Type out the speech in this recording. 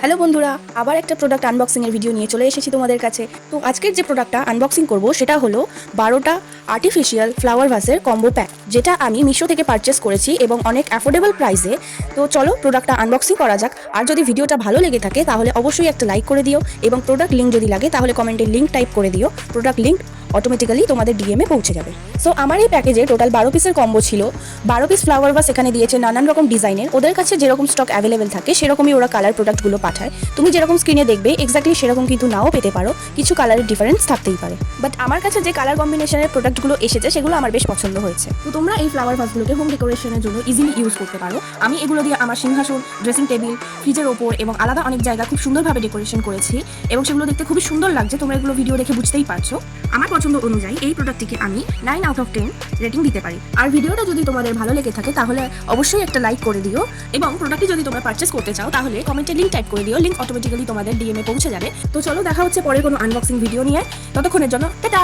Hello বন্ধুরা, আবার একটা প্রোডাক্ট আনবক্সিং এর ভিডিও নিয়ে চলে এসেছি তোমাদের কাছে। তো আজকের যে প্রোডাক্টটা আনবক্সিং করব সেটা হলো 12টা আর্টিফিশিয়াল ফ্লাওয়ার ভাসের কম্বো প্যাক, যেটা আমি মিশো থেকে পারচেস করেছি এবং অনেক অ্যাফোর্ডেবল প্রাইসে। তো চলো প্রোডাক্টটা আনবক্সিং করা যাক। আর যদি ভিডিওটা ভালো লেগে থাকে তাহলে অবশ্যই একটা লাইক করে দিও এবং প্রোডাক্ট লিঙ্ক যদি লাগে তাহলে কমেন্টে লিঙ্ক টাইপ করে দিও। প্রোডাক্ট লিঙ্ক অটোমেটিক্যালি তোমাদের ডিএমে পৌঁছে যাবে। সো আমার এই প্যাকেজে টোটাল 12 পিসের কম্বো ছিল। 12 পিস ফ্লাওয়ার ভাস এখানে দিয়েছে নানান রকম ডিজাইনের। ওদের কাছে যেরকম স্টক অ্যাভেলেবেল থাকে সেরকমই ওরা কালার প্রোডাক্টগুলো পাঠায়। তুমি যেরকম স্ক্রিনে দেখবে এক্স্যাক্টলি সেরকম কিন্তু নাও পেতে পারো, কিছু কালারের ডিফারেন্স থাকতেই পারে। বাট আমার কাছে যে কালার কম্বিনেশনের প্রোডাক্টগুলো এসেছে সেগুলো আমার বেশ পছন্দ হয়েছে। তো তোমরা এই ফ্লাওয়ার ভাসগুলোকে হোম ডেকোরেশনের জন্য ইজিলি ইউজ করতে পারো। আমি এগুলো দিয়ে আমার সিংহাসন, ড্রেসিং টেবিল, ফ্রিজের ওপর এবং আলাদা অনেক জায়গা খুব সুন্দরভাবে ডেকোরেশন করেছি এবং সেগুলো দেখতে খুবই সুন্দর লাগছে। তোমরা এগুলো ভিডিও দেখে বুঝতেই পারছো। আমার পছন্দ অনুযায়ী এই প্রোডাক্টটিকে আমি 9 আউট অফ 10 রেটিং দিতে পারি। আর ভিডিওটা যদি তোমাদের ভালো লেগে থাকে তাহলে অবশ্যই একটা লাইক করে দিও এবং প্রোডাক্টটি যদি তোমরা পারচেস করতে চাও তাহলে কমেন্টে লিঙ্ক টাইপ করে দিও। লিঙ্ক অটোমেটিক্যালি তোমাদের ডিএমে পৌঁছে যাবে। তো চলো দেখা হচ্ছে পরে কোনো আনবক্সিং ভিডিও নিয়ে। ততক্ষণের জন্য টাটা।